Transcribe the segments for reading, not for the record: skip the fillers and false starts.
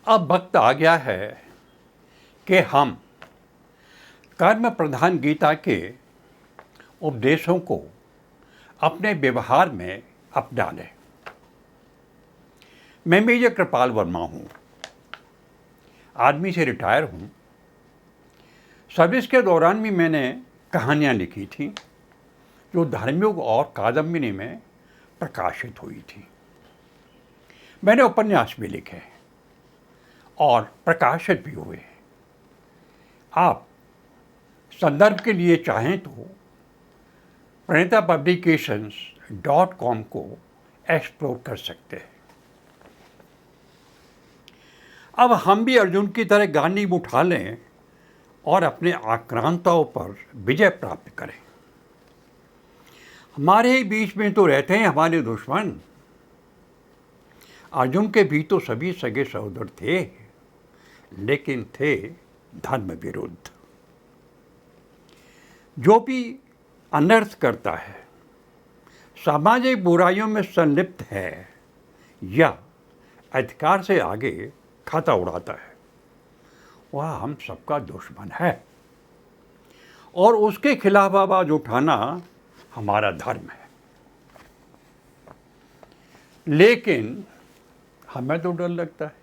अब वक्त आ गया है कि हम कर्म प्रधान गीता के उपदेशों को अपने व्यवहार में अपना लें। मैं मेजर कृपाल वर्मा हूँ, आर्मी से रिटायर हूँ। सर्विस के दौरान भी मैंने कहानियाँ लिखी थी जो धार्मिक और कादम्बिनी में प्रकाशित हुई थी। मैंने उपन्यास भी लिखे और प्रकाशित भी हुए। आप संदर्भ के लिए चाहें तो pranitapublications.com को एक्सप्लोर कर सकते हैं। अब हम भी अर्जुन की तरह गांडीव उठा लें और अपने आक्रांताओं पर विजय प्राप्त करें। हमारे ही बीच में तो रहते हैं हमारे दुश्मन। अर्जुन के भी तो सभी सगे सहोदर थे, लेकिन थे धर्म विरुद्ध। जो भी अनर्थ करता है, सामाजिक बुराइयों में संलिप्त है या अधिकार से आगे खाता उड़ाता है, वह हम सबका दुश्मन है और उसके खिलाफ आवाज उठाना हमारा धर्म है। लेकिन हमें तो डर लगता है।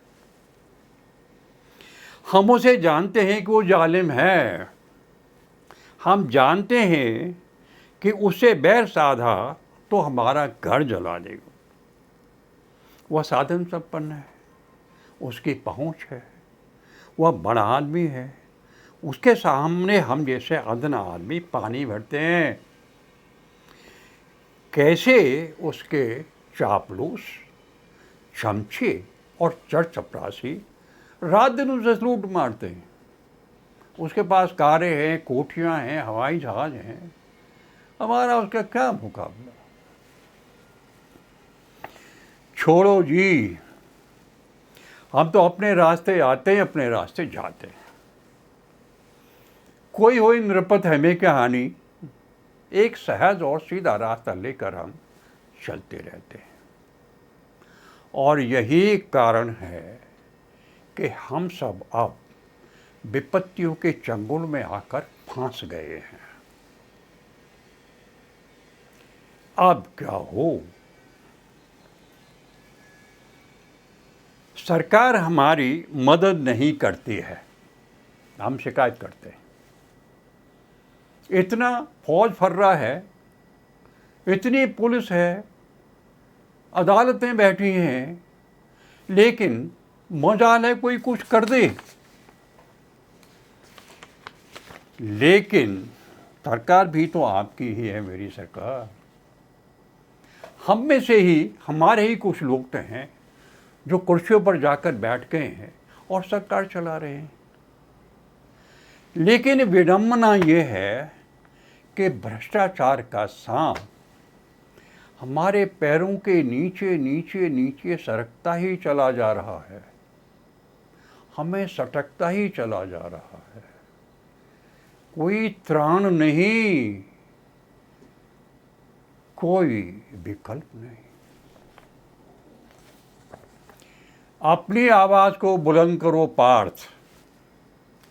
हम उसे जानते हैं कि वो जालिम है। हम जानते हैं कि उससे बैर साधा तो हमारा घर जला देगा। वह साधन संपन्न है, उसकी पहुंच है, वह बड़ा आदमी है। उसके सामने हम जैसे अदना आदमी पानी भरते हैं। कैसे उसके चापलूस, चमचे और चढ़ चपरासी रात दिन उसे लूट मारते हैं। उसके पास कारें हैं, कोठियां हैं, हवाई जहाज हैं। हमारा उसका क्या मुकाबला। छोड़ो जी, हम तो अपने रास्ते आते हैं, अपने रास्ते जाते हैं। कोई हो नृपत हमें क्या हानि। एक सहज और सीधा रास्ता लेकर हम चलते रहते हैं। और यही कारण है कि हम सब अब विपत्तियों के चंगुल में आकर फंस गए हैं। अब क्या हो। सरकार हमारी मदद नहीं करती है, हम शिकायत करते हैं। इतना फौज फर्रा है, इतनी पुलिस है, अदालतें बैठी हैं, लेकिन मजाल है कोई कुछ कर दे। लेकिन सरकार भी तो आपकी ही है, मेरी सरकार। हम में से ही, हमारे ही कुछ लोग तो हैं जो कुर्सियों पर जाकर बैठ गए हैं और सरकार चला रहे हैं। लेकिन विडंबना ये है कि भ्रष्टाचार का सांप हमारे पैरों के नीचे नीचे नीचे सरकता ही चला जा रहा है, हमें सटकता ही चला जा रहा है। कोई त्राण नहीं, कोई विकल्प नहीं। अपनी आवाज को बुलंद करो पार्थ,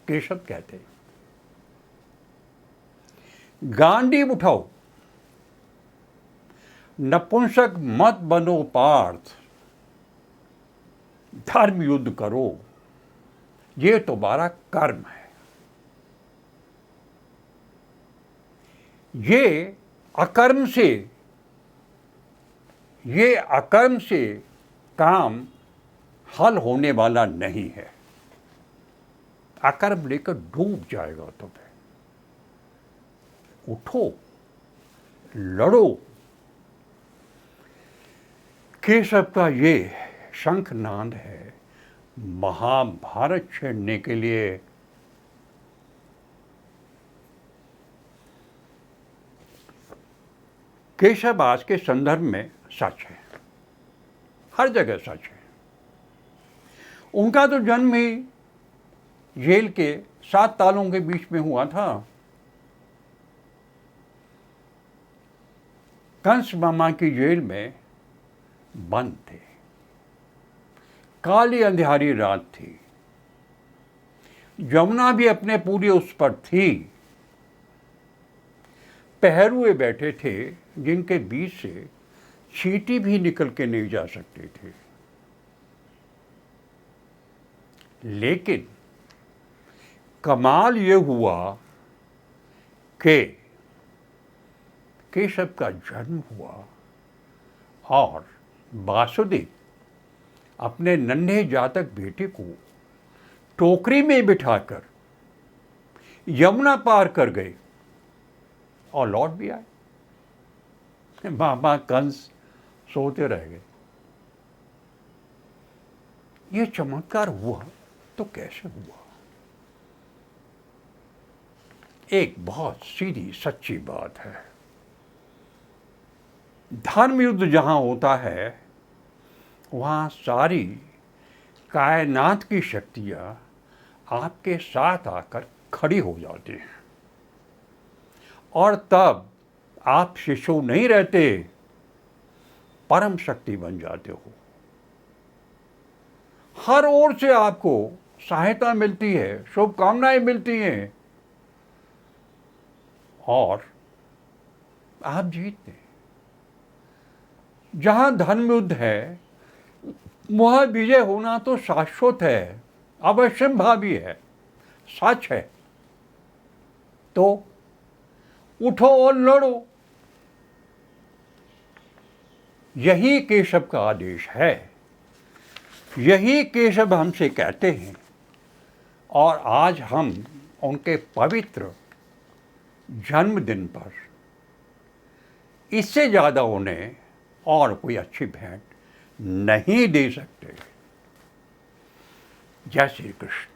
केशव कहते हैं। गांडीव उठाओ, नपुंसक मत बनो पार्थ। धर्म युद्ध करो, ये तुम्हारा कर्म है। ये अकर्म से काम हल होने वाला नहीं है। अकर्म लेकर डूब जाएगा तुम्हें। उठो, लड़ो। केशव का ये शंखनाद है महाभारत छेड़ने के लिए। केशव आज के संदर्भ में सच है, हर जगह सच है। उनका तो जन्म ही जेल के 7 तालों के बीच में हुआ था। कंस मामा की जेल में बंद थे। काली अंधियारी रात थी। यमुना भी अपने पूरे उस पर थी। पहरुए बैठे थे जिनके बीच से चींटी भी निकल के नहीं जा सकती थी। लेकिन कमाल ये हुआ कि केशव का जन्म हुआ और वासुदेव अपने नन्हे जातक बेटे को टोकरी में बिठाकर यमुना पार कर गए और लौट भी आए। मामा कंस सोते रह गए। ये चमत्कार हुआ तो कैसे हुआ? एक बहुत सीधी सच्ची बात है। धर्म युद्ध जहां होता है वहां सारी कायनात की शक्तियां आपके साथ आकर खड़ी हो जाती हैं और तब आप शिशु नहीं रहते, परम शक्ति बन जाते हो। हर ओर से आपको सहायता मिलती है, शुभकामनाएं मिलती हैं और आप जीतते हैं। जहां धर्म युद्ध है वह विजय होना तो शाश्वत है, अवश्यंभावी है, सच है। तो उठो और लड़ो। यही केशव का आदेश है, यही केशव हमसे कहते हैं और आज हम उनके पवित्र जन्मदिन पर इससे ज़्यादा उन्हें और कोई अच्छी भेंट नहीं दे सकते। जय श्री कृष्ण।